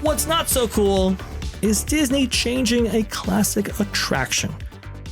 What's not so cool is Disney changing a classic attraction.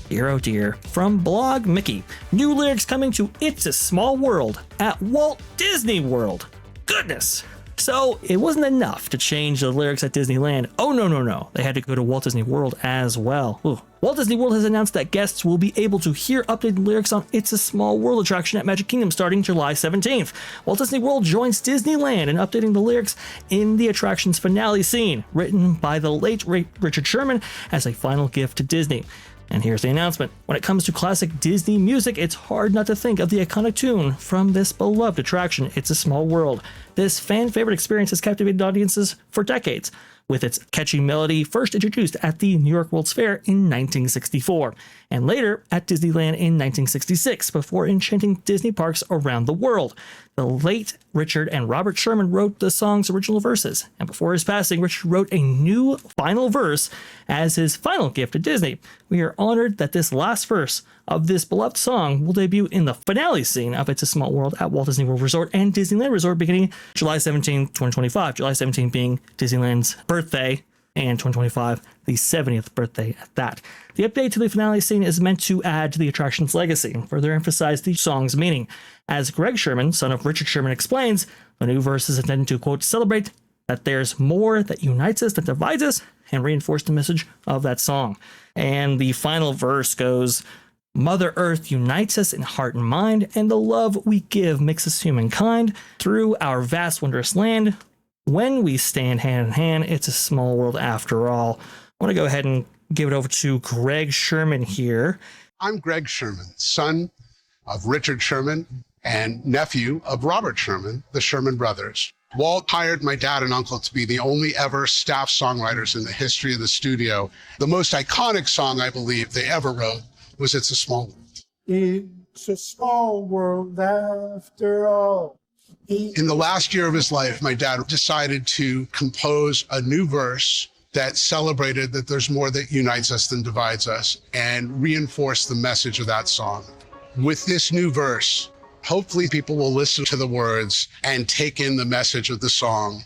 Dear oh dear, from Blog Mickey, new lyrics coming to It's a Small World at Walt Disney World. Goodness! So it wasn't enough to change the lyrics at Disneyland. Oh no. They had to go to Walt Disney World as well. Ooh. Walt Disney World has announced that guests will be able to hear updated lyrics on It's a Small World attraction at Magic Kingdom starting July 17th. Walt Disney World joins Disneyland in updating the lyrics in the attraction's finale scene, written by the late Richard Sherman as a final gift to Disney. And here's the announcement. When it comes to classic Disney music, it's hard not to think of the iconic tune from this beloved attraction, It's a Small World. This fan-favorite experience has captivated audiences for decades, with its catchy melody first introduced at the New York World's Fair in 1964, and later at Disneyland in 1966, before enchanting Disney parks around the world. The late Richard and Robert Sherman wrote the song's original verses, and before his passing, Richard wrote a new final verse as his final gift to Disney. We are honored that this last verse of this beloved song will debut in the finale scene of It's a Small World at Walt Disney World Resort and Disneyland Resort beginning July 17, 2025. July 17 being Disneyland's birthday, and 2025, the 70th birthday at that. The update to the finale scene is meant to add to the attraction's legacy and further emphasize the song's meaning. As Greg Sherman, son of Richard Sherman, explains, the new verse is intended to, quote, celebrate that there's more that unites us than divides us and reinforce the message of that song. And the final verse goes, Mother Earth unites us in heart and mind, and the love we give makes us humankind. Through our vast, wondrous land, when we stand hand in hand, it's a small world after all. I want to go ahead and give it over to Greg Sherman here. I'm Greg Sherman, son of Richard Sherman and nephew of Robert Sherman, the Sherman brothers. Walt hired my dad and uncle to be the only ever staff songwriters in the history of the studio. The most iconic song I believe they ever wrote was It's a Small World. It's a small world after all. In the last year of his life, my dad decided to compose a new verse that celebrated that there's more that unites us than divides us and reinforced the message of that song. With this new verse, hopefully people will listen to the words and take in the message of the song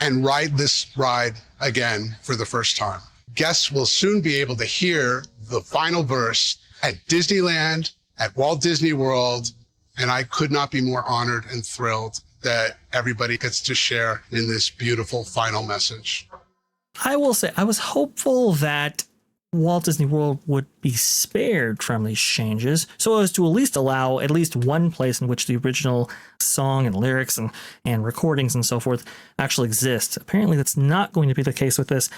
and ride this ride again for the first time. Guests will soon be able to hear the final verse at Disneyland, at Walt Disney World, and I could not be more honored and thrilled that everybody gets to share in this beautiful final message. I will say, I was hopeful that Walt Disney World would be spared from these changes so as to at least allow at least one place in which the original song and lyrics and recordings and so forth actually exist. Apparently that's not going to be the case with this.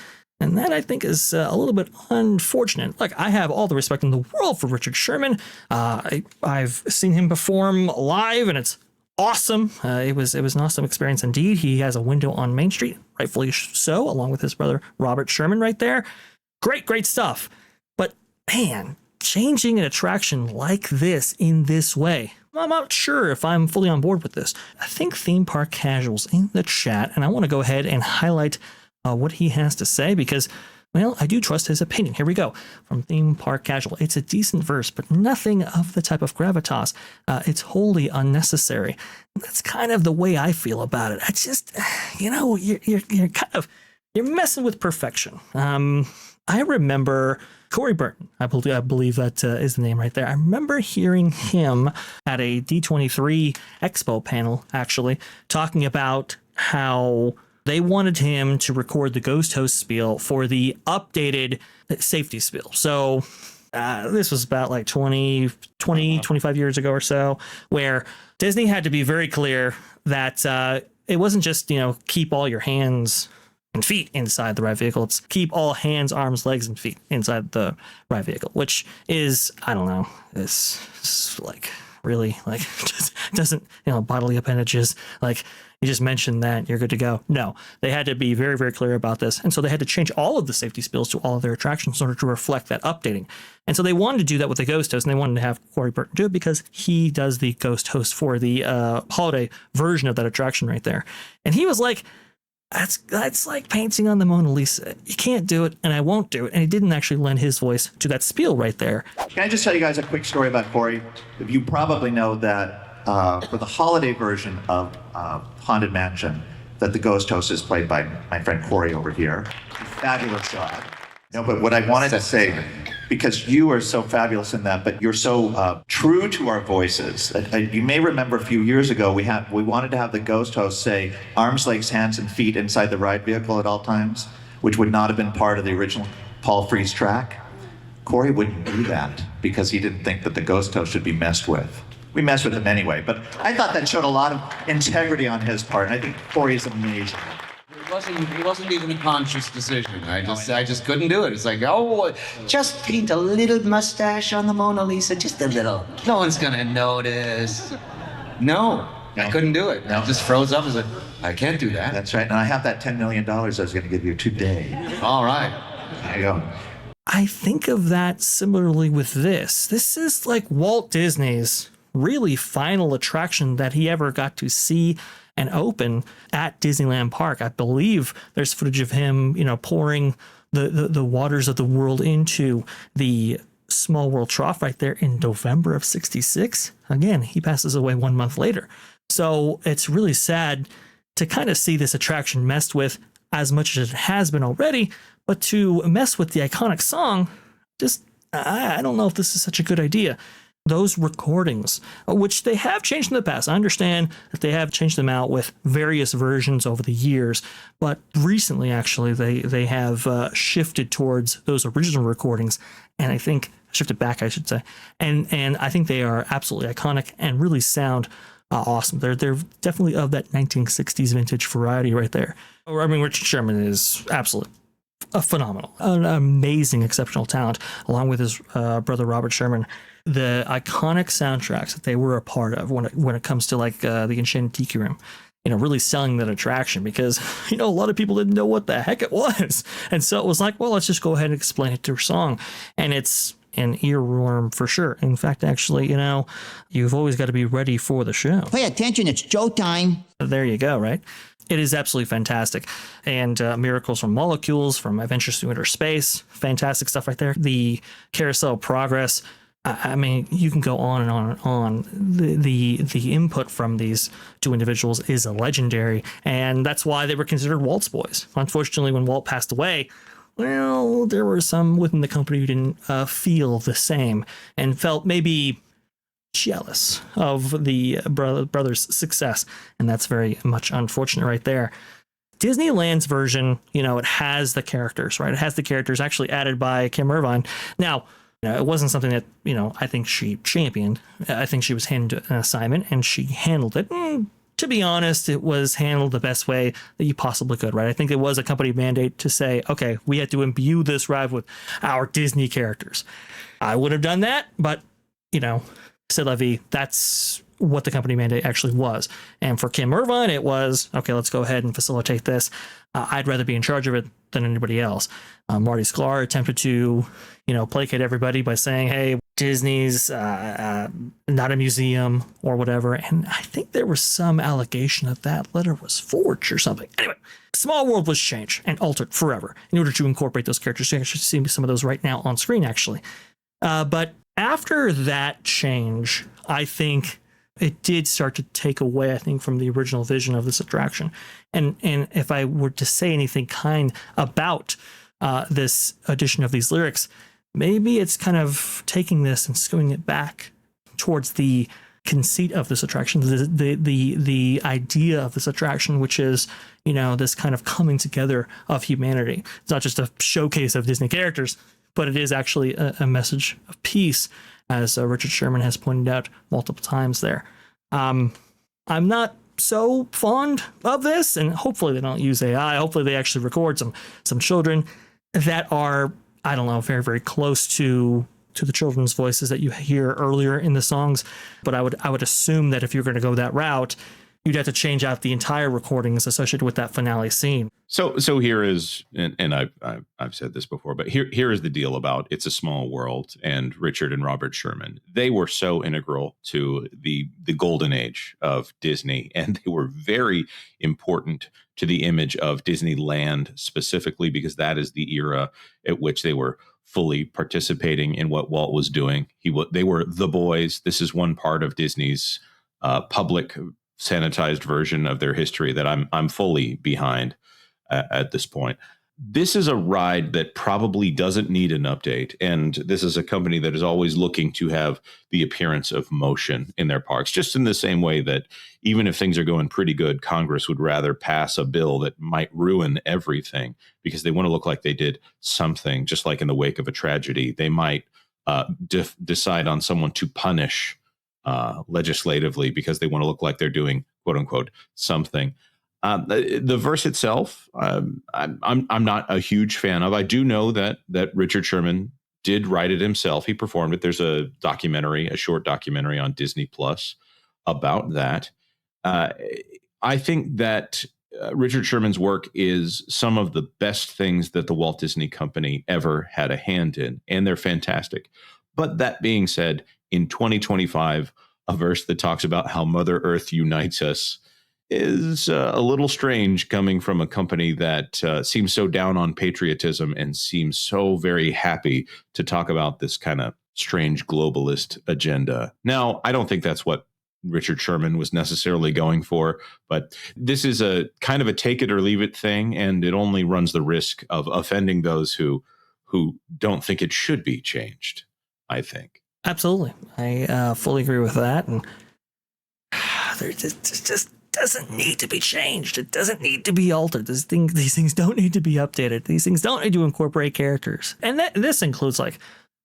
And that, I think, is a little bit unfortunate. Like, I have all the respect in the world for Richard Sherman. I've seen him perform live, and it's awesome. It was an awesome experience indeed. He has a window on Main Street, rightfully so, along with his brother Robert Sherman right there. Great stuff. But, man, changing an attraction like this in this way, I'm not sure if I'm fully on board with this. I think Theme Park Casual's in the chat, and I want to go ahead and highlight what he has to say because, well, I do trust his opinion. Here we go. From Theme Park Casual. It's a decent verse, but nothing of the type of gravitas. It's wholly unnecessary. That's kind of the way I feel about it. I just, you're messing with perfection. I remember Corey Burton. I believe that is the name right there. I remember hearing him at a D23 Expo panel, actually, talking about how they wanted him to record the Ghost Host spiel for the updated safety spiel. So this was about like 25 years ago or so, where Disney had to be very clear that it wasn't just, keep all your hands and feet inside the ride vehicle. It's keep all hands, arms, legs, and feet inside the ride vehicle, which is, I don't know, it's like really like just doesn't, bodily appendages, like you just mentioned that you're good to go. No, they had to be very, very clear about this. And so they had to change all of the safety spills to all of their attractions in order to reflect that updating. And so they wanted to do that with the Ghost Host, and they wanted to have Corey Burton do it because he does the Ghost Host for the holiday version of that attraction right there. And he was like, that's like painting on the Mona Lisa. You can't do it, and I won't do it. And he didn't actually lend his voice to that spiel right there. Can I just tell you guys a quick story about Corey? You probably know that for the holiday version of Haunted Mansion, that the ghost host is played by my friend Corey over here. Fabulous job. No, but what I wanted to say, because you are so fabulous in that, but you're so true to our voices. You may remember a few years ago, we wanted to have the ghost host say arms, legs, hands, and feet inside the ride vehicle at all times, which would not have been part of the original Paul Frees track. Corey wouldn't do that because he didn't think that the ghost host should be messed with. We messed with him anyway, but I thought that showed a lot of integrity on his part, and I think Corey's amazing. It wasn't even a conscious decision. I just couldn't do it. It's like, oh, just paint a little mustache on the Mona Lisa, just a little. No one's gonna notice. No, I couldn't do it. I just froze up and said, I can't do that. That's right, and I have that $10 million I was gonna give you today. All right. There you go. I think of that similarly with this. This is like Walt Disney's really final attraction that he ever got to see and open at Disneyland Park. I believe there's footage of him, pouring the waters of the world into the Small World Trough right there in November of '66. Again, he passes away 1 month later. So it's really sad to kind of see this attraction messed with as much as it has been already, but to mess with the iconic song, I don't know if this is such a good idea. Those recordings, which they have changed in the past. I understand that they have changed them out with various versions over the years, but recently, actually, they have shifted towards those original recordings, and I think shifted back, I should say, and I think they are absolutely iconic and really sound awesome. They're definitely of that 1960s vintage variety right there. I mean, Richard Sherman is absolutely phenomenal, an amazing, exceptional talent, along with his brother Robert Sherman. The iconic soundtracks that they were a part of when it comes to like the Enchanted Tiki Room, really selling that attraction, because a lot of people didn't know what the heck it was, and so it was like, well, let's just go ahead and explain it through song, and it's an earworm for sure. In fact, actually, you've always got to be ready for the show. Pay attention, it's Joe time. There you go, right? It is absolutely fantastic. And Miracles from Molecules, from Adventures Through Inner Space, fantastic stuff right there. The Carousel of Progress, I mean, you can go on and on and on. The input from these two individuals is legendary, and that's why they were considered Walt's boys. Unfortunately, when Walt passed away, well, there were some within the company who didn't feel the same and felt maybe jealous of the brothers' success, and that's very much unfortunate right there. Disneyland's version, it has the characters, right? It has the characters actually added by Kim Irvine. Now, it wasn't something that, I think she championed. I think she was handed an assignment and she handled it. And to be honest, it was handled the best way that you possibly could, right? I think it was a company mandate to say, okay, we had to imbue this ride with our Disney characters. I would have done that, but, c'est la vie. That's what the company mandate actually was. And for Kim Irvine, it was, okay, let's go ahead and facilitate this. I'd rather be in charge of it than anybody else. Marty Sklar attempted to, placate everybody by saying, hey, Disney's not a museum or whatever. And I think there was some allegation that that letter was forged or something. Anyway, Small World was changed and altered forever in order to incorporate those characters. So you should see some of those right now on screen, actually. But after that change, I think it did start to take away, I think, from the original vision of this attraction. And if I were to say anything kind about this edition of these lyrics, maybe it's kind of taking this and skewing it back towards the conceit of this attraction, the idea of this attraction, which is, this kind of coming together of humanity. It's not just a showcase of Disney characters, but it is actually a message of peace, as Richard Sherman has pointed out multiple times there. I'm not so fond of this, and hopefully they don't use AI. Hopefully they actually record some children that are, I don't know, very, very close to the children's voices that you hear earlier in the songs. But I would assume that if you're going to go that route, you'd have to change out the entire recordings associated with that finale scene. So here is, and I've said this before, but here is the deal about It's a Small World and Richard and Robert Sherman. They were so integral to the golden age of Disney, and they were very important to the image of Disneyland specifically, because that is the era at which they were fully participating in what Walt was doing. They were the boys. This is one part of Disney's public sanitized version of their history that I'm fully behind at this point. This is a ride that probably doesn't need an update. And this is a company that is always looking to have the appearance of motion in their parks, just in the same way that even if things are going pretty good, Congress would rather pass a bill that might ruin everything because they want to look like they did something, just like in the wake of a tragedy. They might decide on someone to punish legislatively because they want to look like they're doing, quote unquote, something. The verse itself, I'm not a huge fan of. I do know that Richard Sherman did write it himself. He performed it. There's a short documentary on Disney Plus about that. I think that Richard Sherman's work is some of the best things that the Walt Disney Company ever had a hand in, and they're fantastic. But that being said, in 2025, a verse that talks about how Mother Earth unites us is a little strange coming from a company that seems so down on patriotism and seems so very happy to talk about this kind of strange globalist agenda. Now, I don't think that's what Richard Sherman was necessarily going for, but this is a kind of a take it or leave it thing, and it only runs the risk of offending those who don't think it should be changed, I think. Absolutely. I fully agree with that. And there just doesn't need to be changed. It doesn't need to be altered. These things don't need to be updated. These things don't need to incorporate characters. And this includes like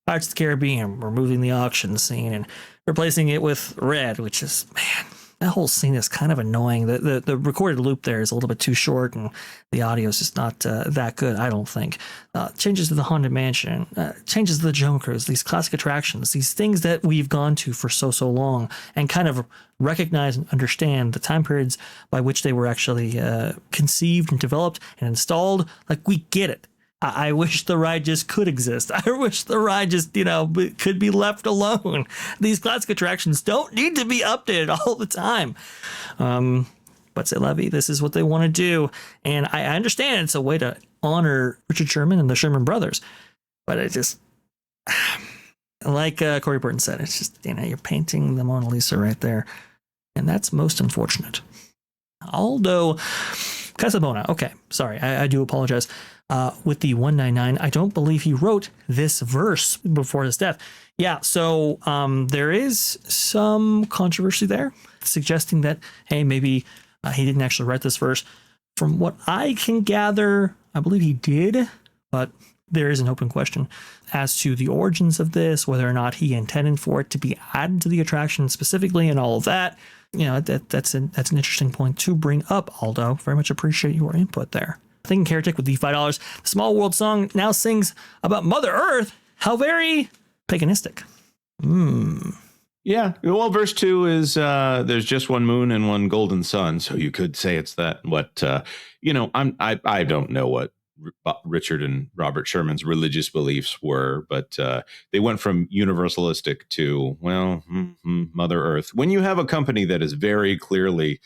Pirates of the Caribbean, removing the auction scene and replacing it with Red, which is, man, that whole scene is kind of annoying. The recorded loop there is a little bit too short, and the audio is just not that good, I don't think. Changes to the Haunted Mansion, changes to the Jungle Cruise, these classic attractions, these things that we've gone to for so long, and kind of recognize and understand the time periods by which they were actually conceived and developed and installed. Like, we get it. I wish the ride just could exist. I wish the ride just, could be left alone. These classic attractions don't need to be updated all the time. But c'est la vie. This is what they want to do. And I understand it's a way to honor Richard Sherman and the Sherman brothers. But it just, like Corey Burton said, it's just, you're painting the Mona Lisa right there. And that's most unfortunate. Aldo Casabona. Okay, sorry. I do apologize. With the 199, I don't believe he wrote this verse before his death. Yeah, so there is some controversy there, suggesting that, hey, maybe he didn't actually write this verse. From what I can gather, I believe he did, but there is an open question as to the origins of this, whether or not he intended for it to be added to the attraction specifically and all of that. That's an interesting point to bring up, Aldo. Very much appreciate your input there. Thinking Heretic with the $5. The Small World song now sings about Mother Earth. How very paganistic. Yeah. Well, verse 2 is there's just one moon and one golden sun, so you could say it's that. But I don't know what Richard and Robert Sherman's religious beliefs were, but they went from universalistic to Mother Earth. When you have a company that is very clearly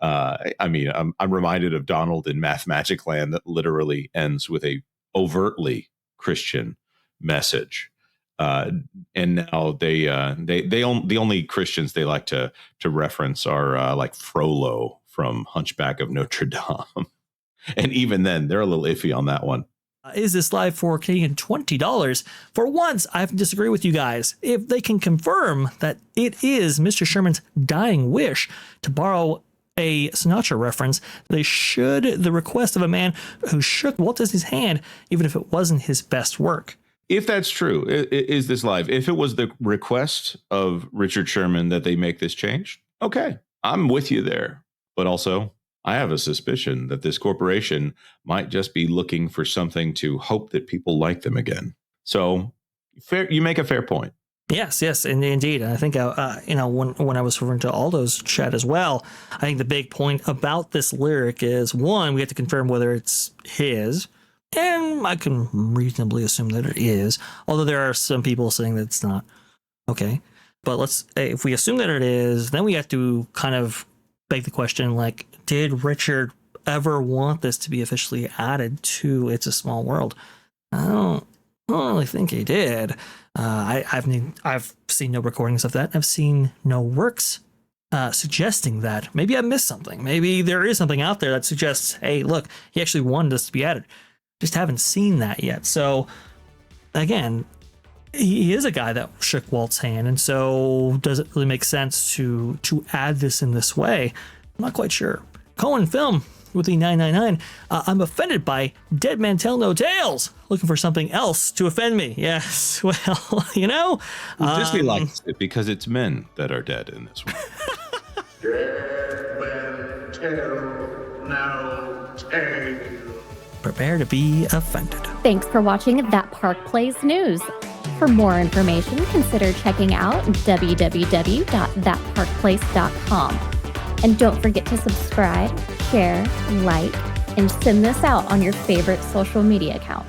I'm reminded of Donald in Mathmagicland that literally ends with a overtly Christian message. And now the only Christians they like to reference are like Frollo from Hunchback of Notre Dame. And even then, they're a little iffy on that one. Is this live for Canadian $20? For once, I have to disagree with you guys. If they can confirm that it is Mr. Sherman's dying wish to borrow a Sinatra reference, the request of a man who shook Walt Disney's hand, even if it wasn't his best work. If that's true, is this live? If it was the request of Richard Sherman that they make this change, okay, I'm with you there. But also, I have a suspicion that this corporation might just be looking for something to hope that people like them again. So you make a fair point. Yes, and indeed. I think, when I was referring to Aldo's chat as well, I think the big point about this lyric is, one, we have to confirm whether it's his, and I can reasonably assume that it is, although there are some people saying that it's not. Okay, but if we assume that it is, then we have to kind of beg the question, like, did Richard ever want this to be officially added to It's a Small World? I don't really think he did. I've seen no recordings of that. I've seen no works suggesting that maybe I missed something. Maybe there is something out there that suggests, hey, look, he actually wanted this to be added. Just haven't seen that yet. So again, he is a guy that shook Walt's hand, and so does it really make sense to add this in this way? I'm not quite sure. Cohen Film with the 999. I'm offended by Dead Man Tell No Tales. Looking for something else to offend me. Yes, well, you know. Disney likes it because it's men that are dead in this one. Dead men tell no tale. Prepare to be offended. Thanks for watching That Park Plays News. For more information, consider checking out www.thatparkplace.com. And don't forget to subscribe, share, like, and send this out on your favorite social media account.